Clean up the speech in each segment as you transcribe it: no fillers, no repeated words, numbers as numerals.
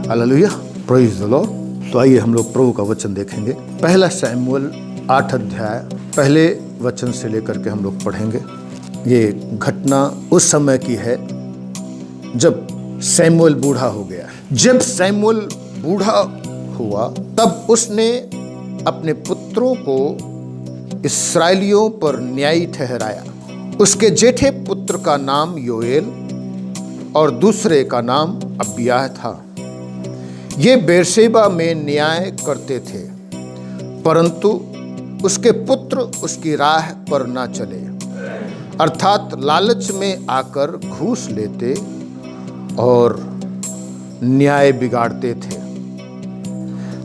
Hallelujah, praise the Lord. तो आइए हम लोग प्रभु का वचन देखेंगे। पहला शमूएल 8 अध्याय पहले वचन से लेकर के हम लोग पढ़ेंगे। ये घटना उस समय की है जब शमूएल बूढ़ा हो गया। जब शमूएल बूढ़ा हुआ तब उसने अपने पुत्रों को इस्राएलियों पर न्यायी ठहराया। उसके जेठे पुत्र का नाम योएल और दूसरे का नाम अबिय्याह था। ये बेरशेबा में न्याय करते थे, परंतु उसके पुत्र उसकी राह पर न चले, अर्थात लालच में आकर घूस लेते और न्याय बिगाड़ते थे।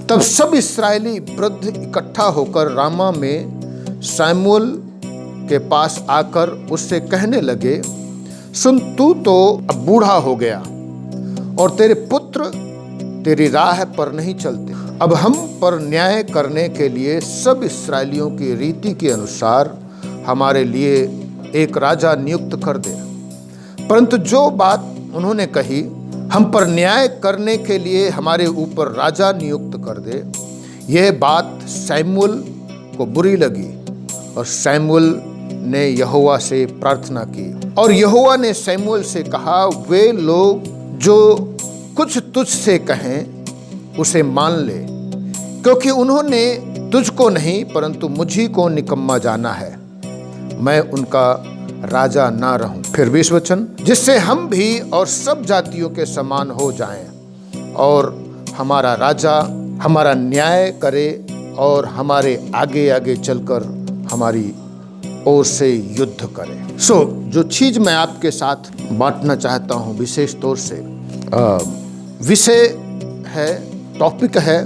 तब सब इस्राएली वृद्ध इकट्ठा होकर रामा में शमूएल के पास आकर उससे कहने लगे, सुन, तू तो अब बूढ़ा हो गया और तेरे पुत्र तेरी राह पर नहीं चलते। अब हम पर न्याय करने के लिए सब इस्राएलियों की रीति के अनुसार हमारे लिए एक राजा नियुक्त कर दे। परंतु जो बात उन्होंने कही, हम पर न्याय करने के लिए हमारे ऊपर राजा नियुक्त कर दे, यह बात शमूएल को बुरी लगी और शमूएल ने यहोवा से प्रार्थना की। और यहोवा ने शमूएल से कहा, वे लोग जो कुछ तुझसे कहें उसे मान ले, क्योंकि उन्होंने तुझको नहीं परंतु मुझी को निकम्मा जाना है। मैं उनका राजा ना रहूं। फिर 20 वचन, जिससे हम भी और सब जातियों के समान हो जाएं और हमारा राजा हमारा न्याय करे और हमारे आगे आगे चलकर हमारी ओर से युद्ध करे। जो चीज मैं आपके साथ बांटना चाहता हूं विशेष तौर से, विषय है, टॉपिक है,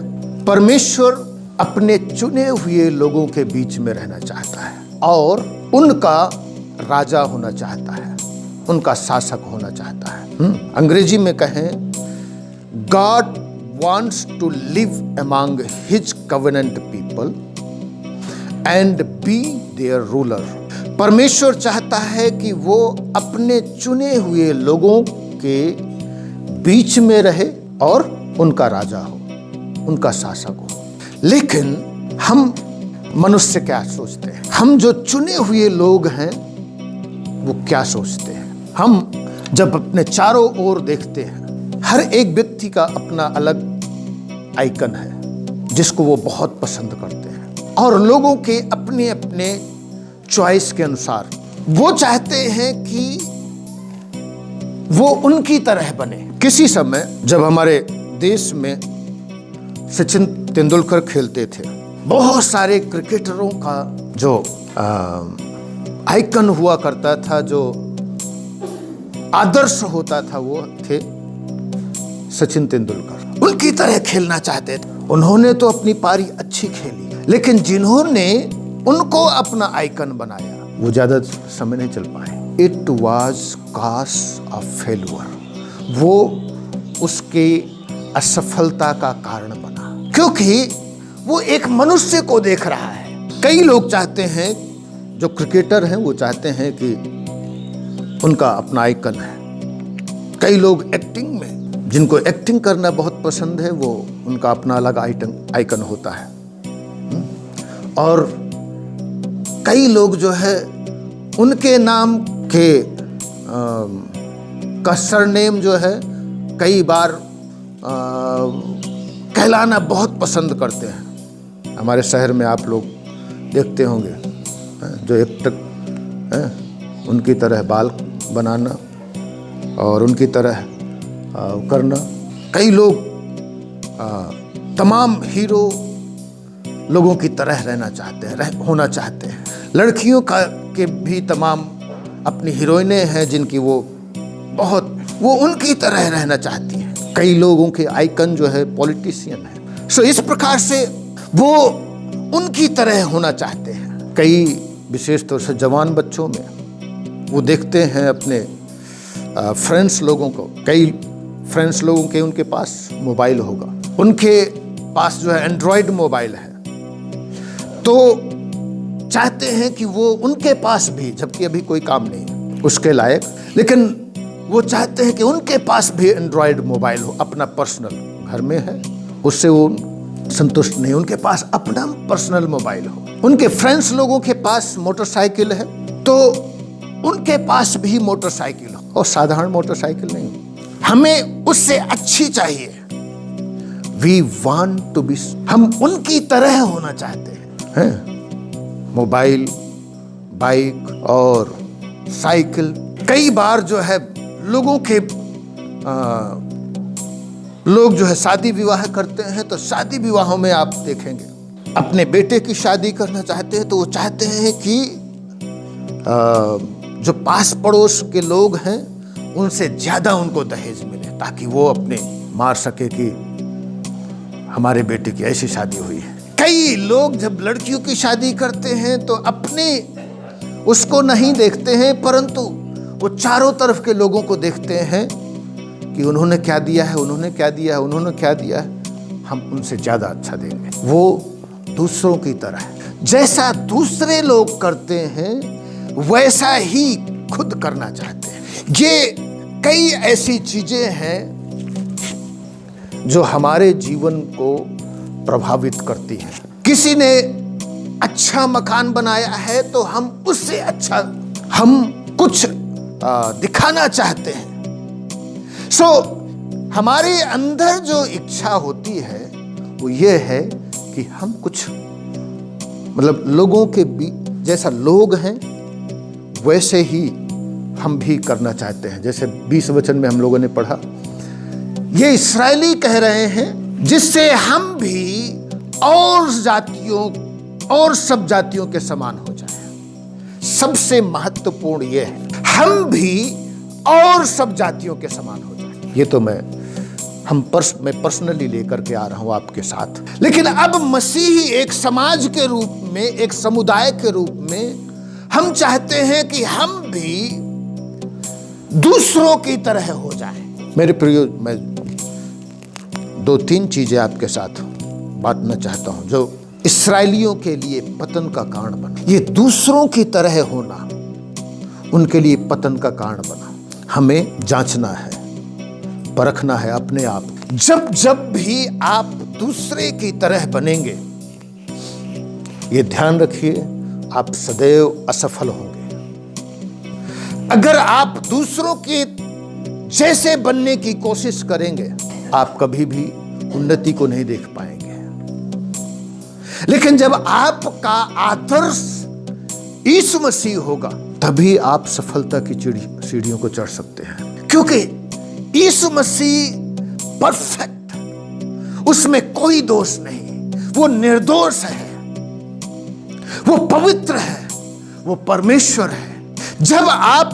परमेश्वर अपने चुने हुए लोगों के बीच में रहना चाहता है और उनका राजा होना चाहता है, उनका शासक होना चाहता है। अंग्रेजी में कहें, God wants to live among his covenant people and be their ruler। परमेश्वर चाहता है कि वो अपने चुने हुए लोगों के बीच में रहे और उनका राजा हो, उनका शासक हो। लेकिन हम मनुष्य क्या सोचते हैं? हम जो चुने हुए लोग हैं वो क्या सोचते हैं? हम जब अपने चारों ओर देखते हैं, हर एक व्यक्ति का अपना अलग आइकन है जिसको वो बहुत पसंद करते हैं और लोगों के अपने अपने चॉइस के अनुसार वो चाहते हैं कि वो उनकी तरह बने। किसी समय जब हमारे देश में सचिन तेंदुलकर खेलते थे, बहुत सारे क्रिकेटरों का जो आइकन हुआ करता था, जो आदर्श होता था, वो थे सचिन तेंदुलकर। उनकी तरह खेलना चाहते थे। उन्होंने तो अपनी पारी अच्छी खेली, लेकिन जिन्होंने उनको अपना आइकन बनाया वो ज्यादा समय नहीं चल पाए। It was cause of failure. वो उसके असफलता का कारण बना, क्योंकि वो एक मनुष्य को देख रहा है। कई लोग चाहते हैं, जो क्रिकेटर हैं वो चाहते हैं कि उनका अपना आइकन है। कई लोग एक्टिंग में, जिनको एक्टिंग करना बहुत पसंद है, वो उनका अपना अलग आइकन होता है। और कई लोग जो है उनके नाम के का सरनेम जो है कई बार कहलाना बहुत पसंद करते हैं। हमारे शहर में आप लोग देखते होंगे, जो एक्टर उनकी तरह बाल बनाना और उनकी तरह करना। कई लोग तमाम हीरो लोगों की तरह रहना चाहते हैं, होना चाहते हैं। लड़कियों के भी तमाम अपनी हीरोइनें हैं जिनकी वो उनकी तरह रहना चाहती हैं। कई लोगों के आइकन जो है पॉलिटिशियन है। इस प्रकार से वो उनकी तरह होना चाहते हैं। कई विशेष तौर से जवान बच्चों में वो देखते हैं अपने फ्रेंड्स लोगों को। कई फ्रेंड्स लोगों के उनके पास मोबाइल होगा, उनके पास जो है एंड्रॉयड मोबाइल है, तो चाहते हैं कि वो उनके पास भी, जबकि अभी कोई काम नहीं है उसके लायक, लेकिन वो चाहते हैं कि उनके पास भी एंड्रॉयड मोबाइल हो, अपना पर्सनल। घर में है, उससे वो संतुष्ट नहीं। उनके पास अपना पर्सनल मोबाइल हो, उनके फ्रेंड्स लोगों के पास मोटरसाइकिल है तो उनके पास भी मोटरसाइकिल हो, और साधारण मोटरसाइकिल नहीं, हमें उससे अच्छी चाहिए। We want to be, हम उनकी तरह होना चाहते हैं। मोबाइल, बाइक और साइकिल, कई बार जो है लोगों के लोग जो है शादी विवाह करते हैं, तो शादी विवाहों में आप देखेंगे अपने बेटे की शादी करना चाहते हैं तो वो चाहते हैं कि जो पास पड़ोस के लोग हैं उनसे ज्यादा उनको दहेज मिले, ताकि वो अपने मार सके कि हमारे बेटे की ऐसी शादी हुई है। कई लोग जब लड़कियों की शादी करते हैं तो अपने उसको नहीं देखते हैं, परंतु वो चारों तरफ के लोगों को देखते हैं कि उन्होंने क्या दिया है, उन्होंने क्या दिया है, उन्होंने क्या दिया है, हम उनसे ज्यादा अच्छा देंगे। वो दूसरों की तरह है, जैसा दूसरे लोग करते हैं वैसा ही खुद करना चाहते हैं। ये कई ऐसी चीजें हैं जो हमारे जीवन को प्रभावित करती हैं। किसी ने अच्छा मकान बनाया है तो हम उससे अच्छा हम कुछ दिखाना चाहते हैं। हमारे अंदर जो इच्छा होती है वो ये है कि हम कुछ मतलब लोगों के जैसा लोग हैं वैसे ही हम भी करना चाहते हैं। जैसे 20 वचन में हम लोगों ने पढ़ा, ये इस्राएली कह रहे हैं जिससे हम भी और जातियों और सब जातियों के समान हो जाए। सबसे महत्वपूर्ण ये है हम भी और सब जातियों के समान हो जाए। ये तो मैं पर्सनली लेकर के आ रहा हूं आपके साथ। लेकिन अब मसीही एक समाज के रूप में, एक समुदाय के रूप में हम चाहते हैं कि हम भी दूसरों की तरह हो जाएं। मेरे प्रिय, मैं 2-3 चीजें आपके साथ बांटना चाहता हूं जो इस्राएलियों के लिए पतन का कारण बना। ये दूसरों की तरह होना उनके लिए पतन का कारण बना। हमें जांचना है, परखना है अपने आप। जब भी आप दूसरे की तरह बनेंगे, ये ध्यान रखिए, आप सदैव असफल होंगे। अगर आप दूसरों के जैसे बनने की कोशिश करेंगे, आप कभी भी उन्नति को नहीं देख पाएंगे। लेकिन जब आपका आदर्श यीशु मसीह होगा, तभी आप सफलता की सीढ़ियों को चढ़ सकते हैं। क्योंकि यीशु मसीह परफेक्ट, उसमें कोई दोष नहीं, वो निर्दोष है, वो पवित्र है, वो परमेश्वर है। जब आप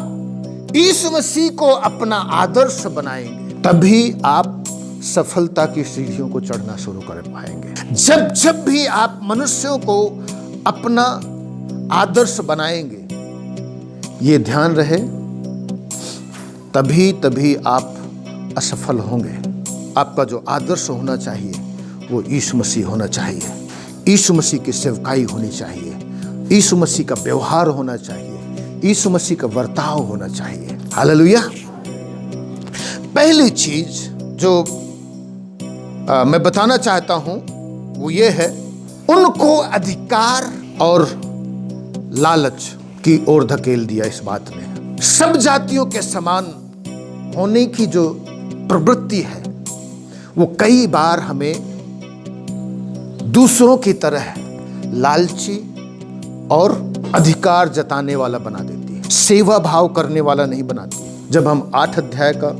यीशु मसीह को अपना आदर्श बनाएंगे, तभी आप सफलता की सीढ़ियों को चढ़ना शुरू कर पाएंगे। जब भी आप मनुष्यों को अपना आदर्श बनाएंगे, ये ध्यान रहे, तभी आप असफल होंगे। आपका जो आदर्श होना चाहिए वो यीशु मसीह होना चाहिए। यीशु मसीह की सेवकाई होनी चाहिए, यीशु मसीह का व्यवहार होना चाहिए, यीशु मसीह का बर्ताव होना चाहिए। हालेलुया। पहली चीज जो मैं बताना चाहता हूं वो ये है, उनको अधिकार और लालच की ओर धकेल दिया। इस बात ने सब जातियों के समान होने की जो प्रवृत्ति है वो कई बार हमें दूसरों की तरह लालची और अधिकार जताने वाला बना देती है, सेवा भाव करने वाला नहीं बनाती है। जब हम 8 अध्याय का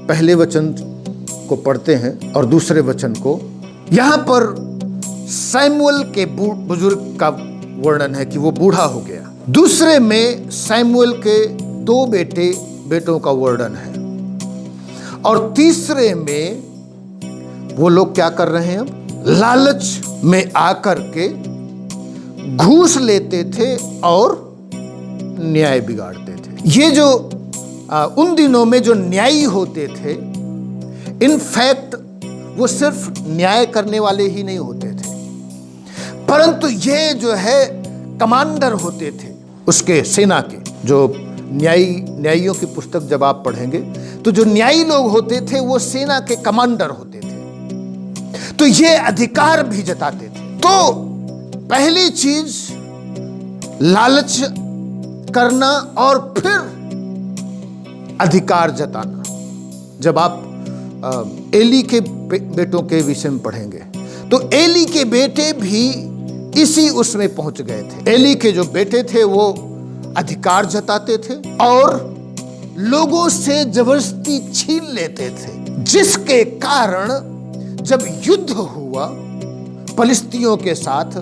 पहले वचन को पढ़ते हैं और दूसरे वचन को, यहां पर सैमुअल के बुजुर्ग का वर्णन है कि वो बूढ़ा हो गया। दूसरे में सैमुअल के 2 बेटों का वर्णन है, और तीसरे में वो लोग क्या कर रहे हैं, लालच में आकर के घूस लेते थे और न्याय बिगाड़ते थे। ये जो उन दिनों में जो न्यायी होते थे, इनफैक्ट वो सिर्फ न्याय करने वाले ही नहीं होते थे, परंतु ये जो है कमांडर होते थे उसके सेना के। जो न्यायियों की पुस्तक जब आप पढ़ेंगे तो जो न्यायी लोग होते थे वो सेना के कमांडर होते थे। तो ये अधिकार भी जताते थे। तो पहली चीज लालच करना और फिर अधिकार जताना। जब आप एली के बेटों के विषय में पढ़ेंगे तो एली के बेटे भी इसी उसमें पहुंच गए थे। एली के जो बेटे थे वो अधिकार जताते थे और लोगों से जबरदस्ती छीन लेते थे, जिसके कारण जब युद्ध हुआ फिलिस्तीनियों के साथ,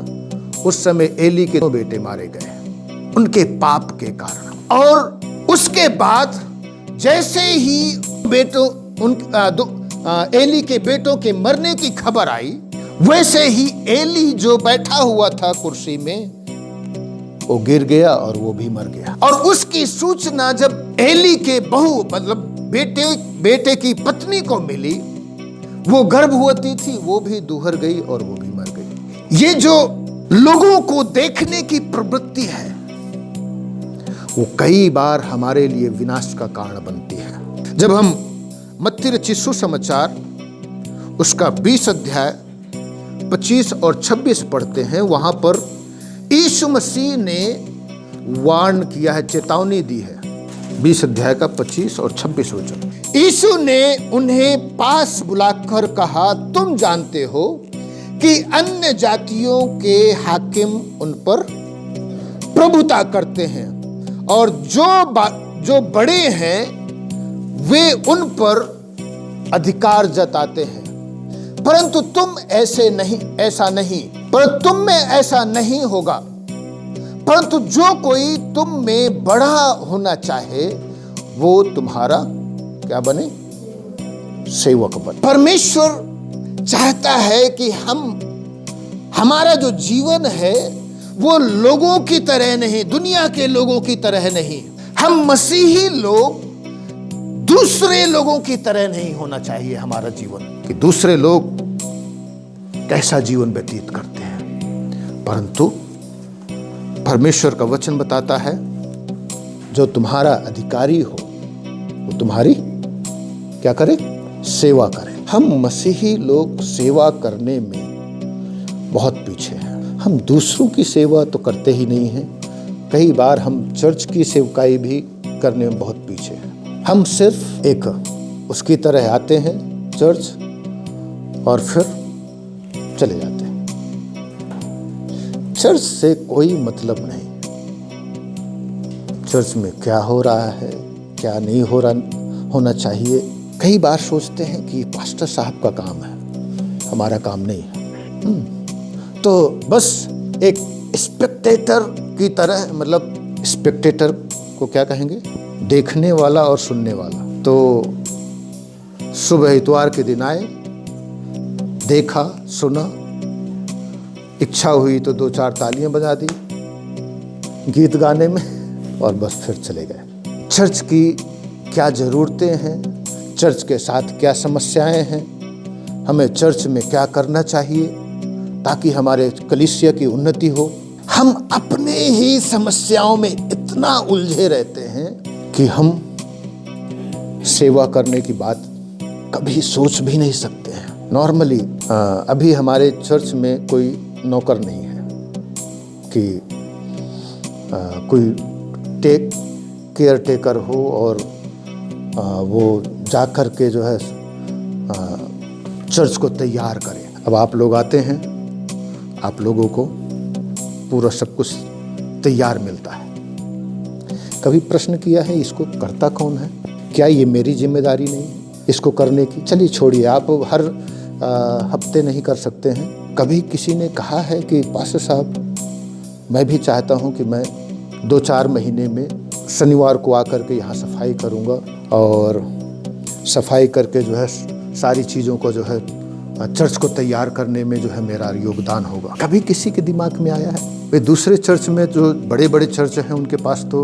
उस समय एली के 2 बेटे मारे गए उनके पाप के कारण। और उसके बाद जैसे ही एली के बेटों के मरने की खबर आई, वैसे ही एली जो बैठा हुआ था कुर्सी में वो गिर गया और वो भी मर गया। और उसकी सूचना जब एली के बहू मतलब बेटे की पत्नी को मिली, वो गर्भवती थी, वो भी दूहर गई और वो भी मर गई। ये जो लोगों को देखने की प्रवृत्ति है वो कई बार हमारे लिए विनाश का कारण बनती है। जब हम मत्ती रचित सुसमाचार उसका 20 अध्याय 25 और 26 पढ़ते हैं, वहां पर यीशु मसीह ने वार्न किया है, चेतावनी दी है। 20 अध्याय का 25 और 26 वचन। यीशु ने उन्हें पास बुलाकर कहा, तुम जानते हो कि अन्य जातियों के हाकिम उन पर प्रभुता करते हैं और जो बड़े हैं वे उन पर अधिकार जताते हैं, परंतु तुम ऐसा नहीं, पर तुम में ऐसा नहीं होगा, परंतु जो कोई तुम में बड़ा होना चाहे वो तुम्हारा क्या बने, सेवक बने। परमेश्वर चाहता है कि हमारा जो जीवन है वो लोगों की तरह नहीं, दुनिया के लोगों की तरह नहीं, हम मसीही लोग दूसरे लोगों की तरह नहीं होना चाहिए हमारा जीवन, कि दूसरे लोग कैसा जीवन व्यतीत करते हैं, परंतु परमेश्वर का वचन बताता है जो तुम्हारा अधिकारी हो वो तुम्हारी क्या करे, सेवा करे। हम मसीही लोग सेवा करने में बहुत पीछे हैं। हम दूसरों की सेवा तो करते ही नहीं हैं, कई बार हम चर्च की सेवकाई भी करने में बहुत पीछे हैं। हम सिर्फ एक उसकी तरह आते हैं चर्च और फिर चले जाते हैं। चर्च से कोई मतलब नहीं, चर्च में क्या हो रहा है क्या नहीं होना चाहिए। कई बार सोचते हैं कि पास्टर साहब का काम है, हमारा काम नहीं है। तो बस एक स्पेक्टेटर की तरह, मतलब स्पेक्टेटर को क्या कहेंगे, देखने वाला और सुनने वाला। तो सुबह इतवार के दिन आए, देखा सुना, इच्छा हुई तो 2-4 तालियां बजा दी गीत गाने में और बस फिर चले गए। चर्च की क्या ज़रूरतें हैं, चर्च के साथ क्या समस्याएं हैं, हमें चर्च में क्या करना चाहिए ताकि हमारे कलीसिया की उन्नति हो, हम अपने ही समस्याओं में इतना उलझे रहते हैं कि हम सेवा करने की बात कभी सोच भी नहीं सकते हैं। नॉर्मली अभी हमारे चर्च में कोई नौकर नहीं है कि कोई केयर टेकर हो और वो जाकर के जो है चर्च को तैयार करे। अब आप लोग आते हैं, आप लोगों को पूरा सब कुछ तैयार मिलता है। कभी प्रश्न किया है इसको करता कौन है? क्या ये मेरी जिम्मेदारी नहीं इसको करने की? चलिए छोड़िए, आप हर हफ्ते नहीं कर सकते हैं। कभी किसी ने कहा है कि पास्टर साहब मैं भी चाहता हूं कि मैं 2-4 महीने में शनिवार को आकर के यहाँ सफाई करूँगा और सफाई करके जो है सारी चीज़ों को जो है चर्च को तैयार करने में जो है मेरा योगदान होगा? कभी किसी के दिमाग में आया है? वे दूसरे चर्च में जो बड़े बड़े चर्च हैं उनके पास तो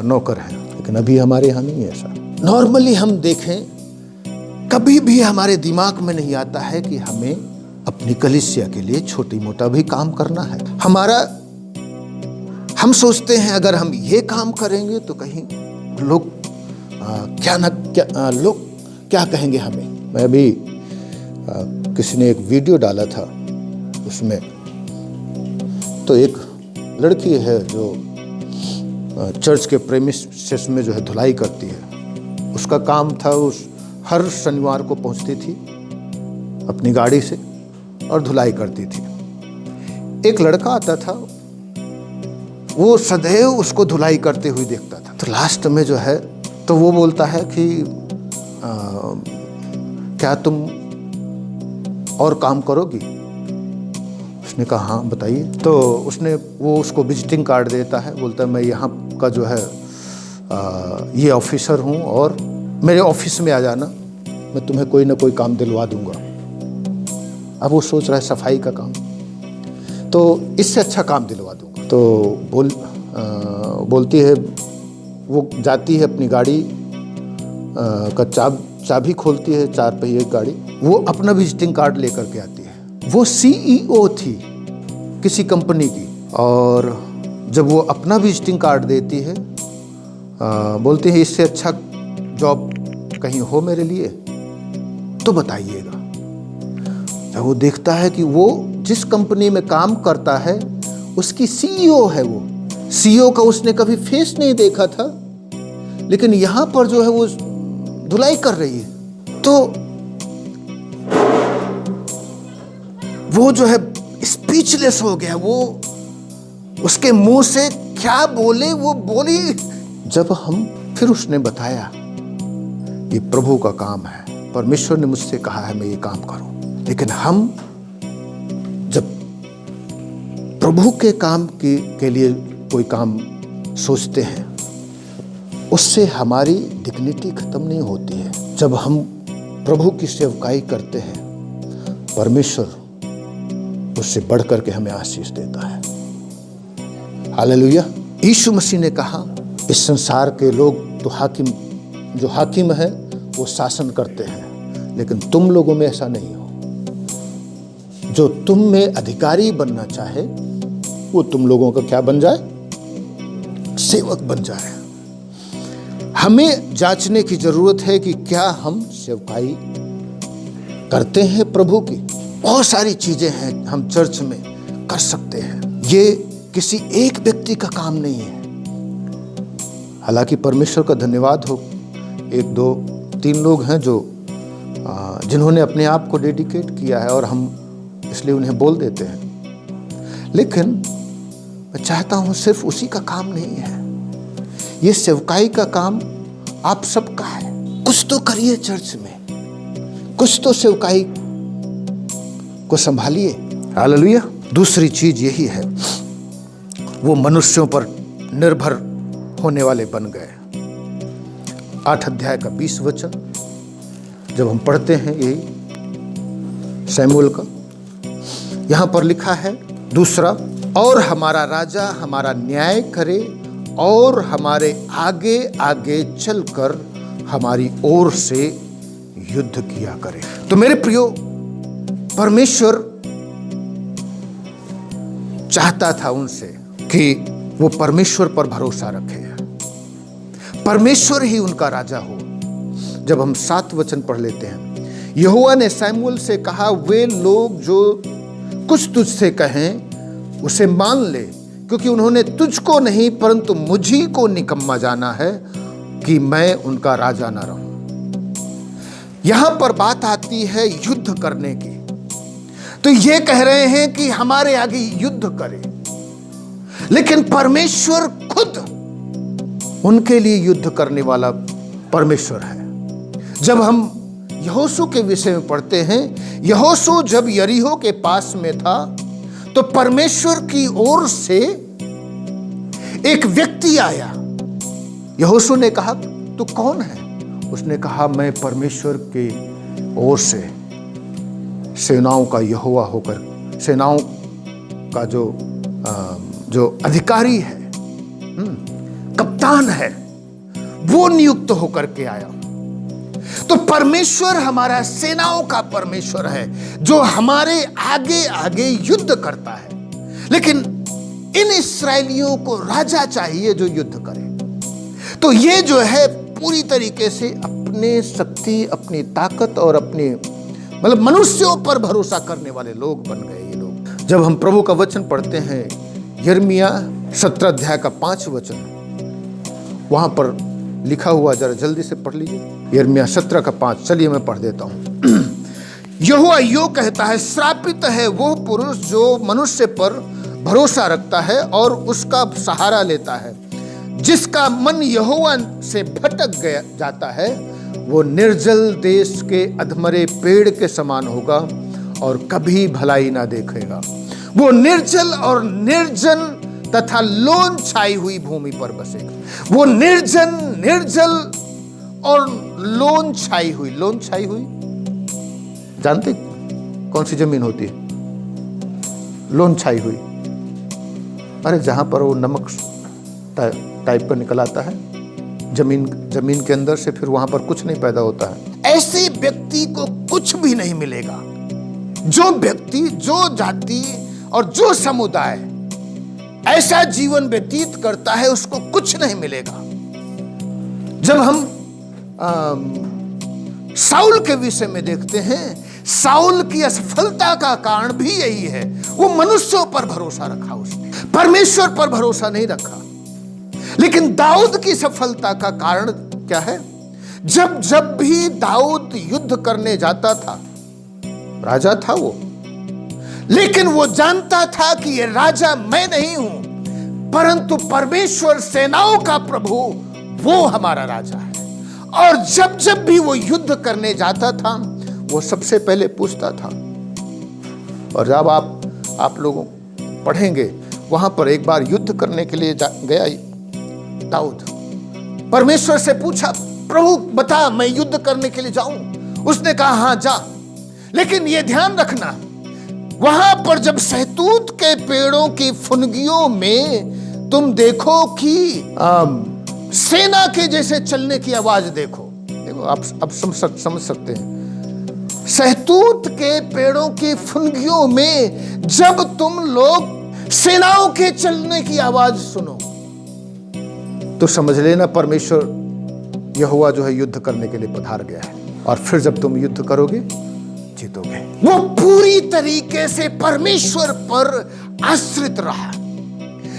नौकर हैं, लेकिन अभी हमारे यहाँ नहीं है ऐसा। नॉर्मली हम देखें, कभी भी हमारे दिमाग में नहीं आता है कि हमें अपनी कलीसिया के लिए छोटी मोटा भी काम करना है। हम सोचते हैं अगर हम ये काम करेंगे तो कहीं लोग लोग क्या कहेंगे हमें। मैं अभी किसी ने एक वीडियो डाला था, उसमें तो एक लड़की है जो चर्च के प्रेमिसेस में जो है धुलाई करती है। उसका काम था, उस हर शनिवार को पहुंचती थी अपनी गाड़ी से और धुलाई करती थी। एक लड़का आता था, वो सदैव उसको धुलाई करते हुए देखता था। तो लास्ट में जो है तो वो बोलता है कि क्या तुम और काम करोगी? उसने कहा हाँ बताइए। तो वो उसको विजिटिंग कार्ड देता है, बोलता है मैं यहाँ का जो है ये ऑफिसर हूँ और मेरे ऑफिस में आ जाना, मैं तुम्हें कोई ना कोई काम दिलवा दूंगा। अब वो सोच रहा है सफाई का काम, तो इससे अच्छा काम दिलवा दूंगा। तो बोलती है, वो जाती है अपनी गाड़ी का चाबी खोलती है, 4 पहिए गाड़ी, वो अपना विजिटिंग कार्ड लेकर के आती है। वो CEO थी किसी कंपनी की, और जब वो अपना विजिटिंग कार्ड देती है, बोलती है इससे अच्छा जॉब कहीं हो मेरे लिए तो बताइएगा। जब वो देखता है कि वो जिस कंपनी में काम करता है उसकी CEO है, वो CEO का उसने कभी फेस नहीं देखा था, लेकिन यहाँ पर जो है वो धुलाई कर रही है। तो वो जो है स्पीचलेस हो गया, वो उसके मुंह से क्या बोले वो बोली। जब हम फिर उसने बताया ये प्रभु का काम है, परमेश्वर ने मुझसे कहा है मैं ये काम करूं, लेकिन हम जब प्रभु के काम के लिए कोई काम सोचते हैं, उससे हमारी डिग्निटी खत्म नहीं होती है। जब हम प्रभु की सेवकाई करते हैं, परमेश्वर उससे बढ़ करके हमें आशीष देता है। हालेलुया। यीशु मसीह ने कहा इस संसार के लोग तो जो हाकिम है वो शासन करते हैं, लेकिन तुम लोगों में ऐसा नहीं हो। जो तुम में अधिकारी बनना चाहे वो तुम लोगों का क्या बन जाए? सेवक बन जाए। हमें जांचने की जरूरत है कि क्या हम सेवकाई करते हैं प्रभु की। बहुत सारी चीजें हैं हम चर्च में कर सकते हैं, ये किसी एक व्यक्ति का काम नहीं है। हालांकि परमेश्वर का धन्यवाद हो, 1 2 3 लोग हैं जो जिन्होंने अपने आप को डेडिकेट किया है और हम इसलिए उन्हें बोल देते हैं, लेकिन मैं चाहता हूं सिर्फ उसी का काम नहीं है, ये सेवकाई का काम आप सबका है। कुछ तो करिए चर्च में, कुछ तो सेवकाई को संभालिए। हालेलुया। दूसरी चीज यही है, वो मनुष्यों पर निर्भर होने वाले बन गए। 8 अध्याय का 20 वचन जब हम पढ़ते हैं, यही शमूएल का, यहां पर लिखा है, दूसरा, और हमारा राजा हमारा न्याय करे और हमारे आगे आगे चलकर हमारी ओर से युद्ध किया करे। तो मेरे प्रियो, परमेश्वर चाहता था उनसे कि वो परमेश्वर पर भरोसा रखे, परमेश्वर ही उनका राजा हो। जब हम 7 वचन पढ़ लेते हैं, यहोवा ने शमूएल से कहा, वे लोग जो कुछ तुझसे कहें उसे मान ले, क्योंकि उन्होंने तुझको नहीं परंतु मुझी को निकम्मा जाना है कि मैं उनका राजा न रहूं। यहां पर बात आती है युद्ध करने की। तो ये कह रहे हैं कि हमारे आगे युद्ध करें, लेकिन परमेश्वर खुद उनके लिए युद्ध करने वाला परमेश्वर है। जब हम यहोशू के विषय में पढ़ते हैं, यहोशू जब यरीहो के पास में था तो परमेश्वर की ओर से एक व्यक्ति आया। यहोशू ने कहा तू कौन है? उसने कहा मैं परमेश्वर की ओर से सेनाओं का यहोवा होकर, सेनाओं का जो अधिकारी है, कप्तान है, वो नियुक्त होकर के आया। तो परमेश्वर हमारा सेनाओं का परमेश्वर है, जो हमारे आगे आगे युद्ध करता है। लेकिन इन इस्राएलियों को राजा चाहिए जो युद्ध करे। तो ये जो है पूरी तरीके से अपने शक्ति, अपनी ताकत और अपने मतलब मनुष्यों पर भरोसा करने वाले लोग बन गए ये लोग। जब हम प्रभु का वचन पढ़ते हैं, यिर्मयाह 17 अध्याय का 5 वचन, वहां पर लिखा हुआ, जरा जल्दी से पढ़ लीजिए। यिर्मयाह 17 का 5, चलिए मैं पढ़ देता हूं। यहोवा यो कहता है, श्रापित है वो पुरुष जो मनुष्य पर भरोसा रखता है और उसका सहारा लेता है। जिसका मन यहोवा से भटक गया जाता है, वो निर्जल देश के अधमरे पेड़ के समान होगा और कभी भलाई ना देखेगा। वो निर्जल और निर्जन तथा लोन छाई हुई भूमि पर बसेगा। वो निर्जल और लोन छाई हुई जानते कौन सी जमीन होती है? लोन छाई हुई, अरे जहां पर वो नमक टाइप का निकल आता है जमीन के अंदर से, फिर वहां पर कुछ नहीं पैदा होता है। ऐसे व्यक्ति को कुछ भी नहीं मिलेगा। जो व्यक्ति, जो जाति और जो समुदाय ऐसा जीवन व्यतीत करता है, उसको कुछ नहीं मिलेगा। जब हम साउल के विषय में देखते हैं, साउल की असफलता का कारण भी यही है, वो मनुष्यों पर भरोसा रखा, उसने परमेश्वर पर भरोसा नहीं रखा। लेकिन दाऊद की सफलता का कारण क्या है? जब भी दाऊद युद्ध करने जाता था, राजा था वो, लेकिन वो जानता था कि ये राजा मैं नहीं हूं, परंतु परमेश्वर सेनाओं का प्रभु वो हमारा राजा है। और जब भी वो युद्ध करने जाता था, वो सबसे पहले पूछता था। और जब आप लोगों पढ़ेंगे, वहां पर एक बार युद्ध करने के लिए गया दाऊद, परमेश्वर से पूछा, प्रभु बता मैं युद्ध करने के लिए जाऊं? उसने कहा हाँ जा, लेकिन ये ध्यान रखना, वहां पर जब सहतूत के पेड़ों की फुनगियों में तुम देखो कि सेना के जैसे चलने की आवाज देखो आप समझ सकते हैं। सहतूत के पेड़ों की फुनगियों में जब तुम लोग सेनाओं के चलने की आवाज सुनो, तो समझ लेना परमेश्वर यहोवा जो है युद्ध करने के लिए पधार गया है। और फिर जब तुम युद्ध करोगे, जीतोगे। वो पूरी तरीके से परमेश्वर पर आश्रित रहा।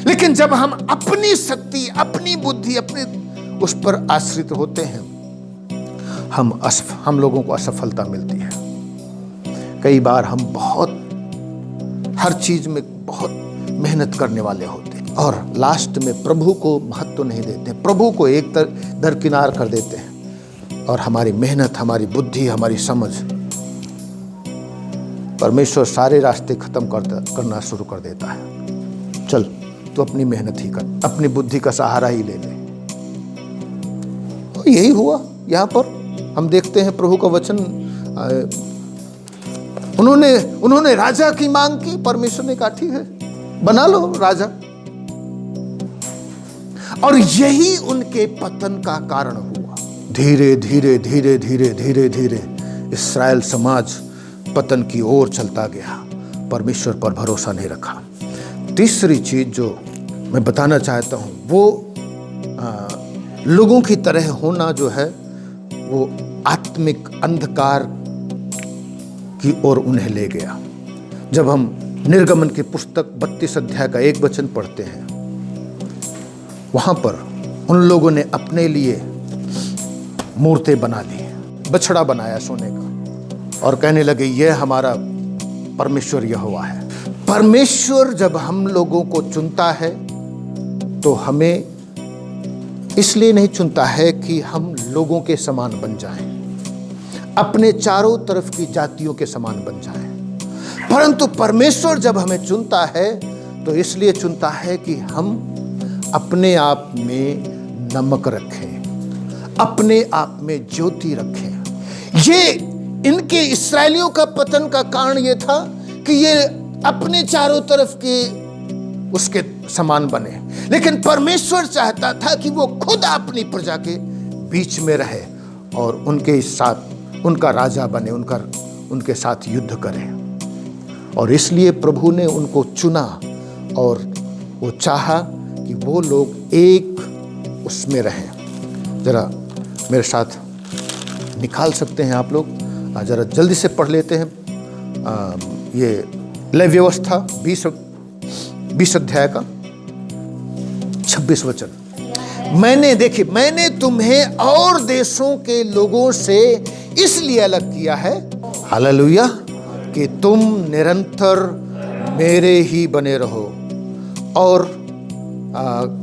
लेकिन जब हम अपनी शक्ति, अपनी बुद्धि, अपने उस पर आश्रित होते हैं, हम लोगों को असफलता मिलती है। कई बार हम हर चीज में बहुत मेहनत करने वाले होते हैं और लास्ट में प्रभु को महत्व नहीं देते, प्रभु को एक दरकिनार कर देते हैं और हमारी मेहनत, हमारी बुद्धि, हमारी समझ, परमेश्वर सारे रास्ते खत्म करना शुरू कर देता है। चल तो अपनी मेहनत ही कर, अपनी बुद्धि का सहारा ही ले ले। तो यही हुआ यहाँ पर। हम देखते हैं प्रभु का वचन, उन्होंने राजा की मांग की, परमेश्वर ने कहा ठीक है बना लो राजा। और यही उनके पतन का कारण हुआ। धीरे धीरे धीरे धीरे धीरे धीरे इस्राएल समाज पतन की ओर चलता गया, परमेश्वर पर भरोसा नहीं रखा। तीसरी चीज जो मैं बताना चाहता हूं, वो लोगों की तरह होना जो है, वो आत्मिक अंधकार की ओर उन्हें ले गया। जब हम निर्गमन की पुस्तक 32 अध्याय का 1 वचन पढ़ते हैं, वहां पर उन लोगों ने अपने लिए मूर्तें बना ली, बछड़ा बनाया सोने का और कहने लगे यह हमारा परमेश्वर यहोवा है। परमेश्वर जब हम लोगों को चुनता है तो हमें इसलिए नहीं चुनता है कि हम लोगों के समान बन जाएं, अपने चारों तरफ की जातियों के समान बन जाएं, परंतु परमेश्वर जब हमें चुनता है तो इसलिए चुनता है कि हम अपने आप में नमक रखें, अपने आप में ज्योति रखें। ये इनके इस्राएलियों का पतन का कारण ये था कि ये अपने चारों तरफ के उसके समान बने, लेकिन परमेश्वर चाहता था कि वो खुद अपनी प्रजा के बीच में रहे और उनके साथ उनका राजा बने, उनके साथ युद्ध करे। और इसलिए प्रभु ने उनको चुना और वो चाहा कि वो लोग एक उसमें रहें। जरा मेरे साथ निकाल सकते हैं आप लोग जरा जल्दी से पढ़ लेते हैं। ये लय व्यवस्था 20 अध्याय का 26 वचन। मैंने तुम्हें और देशों के लोगों से इसलिए अलग किया है, हालेलुया, कि तुम निरंतर मेरे ही बने रहो। और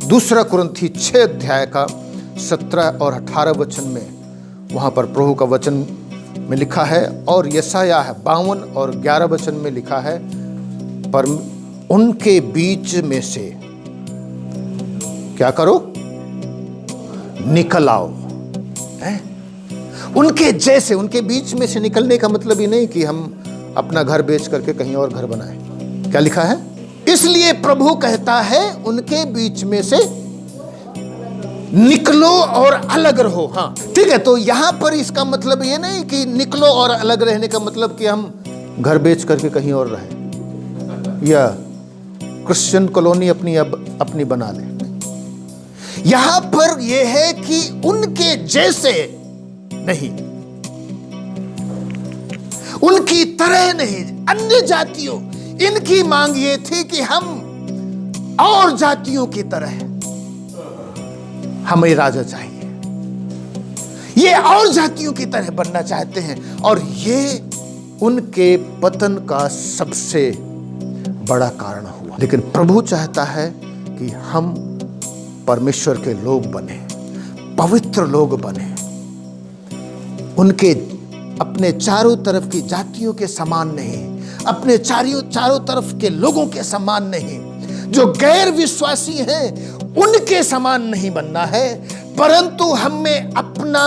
2 कुरिन्थी 6 अध्याय का 17 और 18 वचन में, वहाँ पर प्रभु का वचन में लिखा है, और यशायाह 52 और 11 वचन में लिखा है, पर उनके बीच में से क्या करो, निकल आओ। उनके जैसे, उनके बीच में से निकलने का मतलब ही नहीं कि हम अपना घर बेच करके कहीं और घर बनाएं। क्या लिखा है? इसलिए प्रभु कहता है उनके बीच में से निकलो और अलग रहो। हाँ ठीक है, तो यहां पर इसका मतलब ये नहीं कि निकलो और अलग रहने का मतलब कि हम घर बेच करके कहीं और रहें या क्रिश्चियन कॉलोनी अपनी बना लें। यहां पर यह है कि उनके जैसे नहीं, उनकी तरह नहीं, अन्य जातियों, इनकी मांग ये थी कि हम और जातियों की तरह, हमें राजा चाहिए, ये और जातियों की तरह बनना चाहते हैं। और ये उनके पतन का सबसे बड़ा कारण हुआ। लेकिन प्रभु चाहता है कि हम परमेश्वर के लोग बने, पवित्र लोग बने, उनके अपने चारों तरफ की जातियों के समान नहीं, अपने चारों तरफ के लोगों के समान नहीं, जो गैर विश्वासी हैं उनके समान नहीं बनना है, परंतु हमें अपना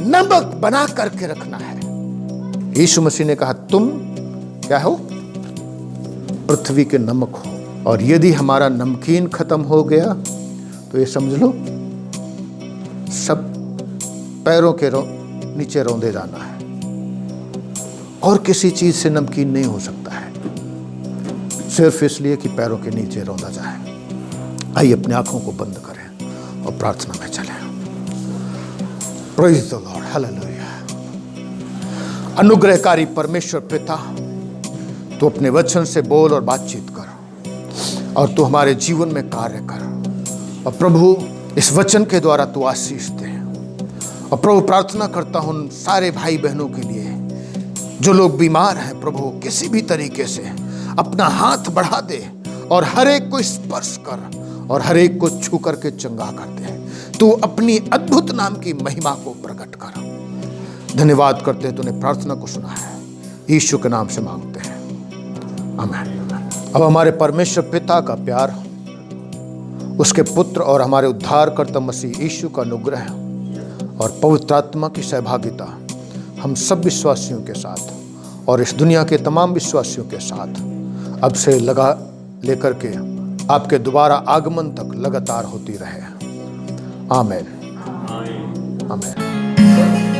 नमक बना करके रखना है। यीशु मसीह ने कहा तुम क्या हो? पृथ्वी के नमक हो। और यदि हमारा नमकीन खत्म हो गया तो ये समझ लो सब पैरों के नीचे रौंदे जाना है, और किसी चीज से नमकीन नहीं हो सकता है, सिर्फ इसलिए कि पैरों के नीचे रौंदा जाए। आइए अपनी आंखों को बंद करें और प्रार्थना में चलें। Praise the Lord, hallelujah. अनुग्रहकारी परमेश्वर पिता, तू अपने वचन से बोल और बातचीत कर, और तू हमारे जीवन में कार्य कर। और प्रभु इस वचन के द्वारा तू आशीष दे। और प्रभु प्रार्थना करता हूं सारे भाई बहनों के लिए जो लोग बीमार हैं, प्रभु किसी भी तरीके से अपना हाथ बढ़ा दे और हर एक को स्पर्श कर और हर एक को छू करके चंगा कर दे। तू अपनी अद्भुत नाम की महिमा को प्रकट कर। धन्यवाद करते हैं, तूने प्रार्थना को सुना है, यीशु के नाम से मांगते हैं, आमीन। अब हमारे परमेश्वर पिता का प्यार, उसके पुत्र और हमारे उद्धारकर्ता मसीह यीशु का अनुग्रह और पवित्र आत्मा की सहभागिता हम सब विश्वासियों के साथ और इस दुनिया के तमाम विश्वासियों के साथ अब से लेकर के आपके दोबारा आगमन तक लगातार होती रहे। आमीन, आमीन।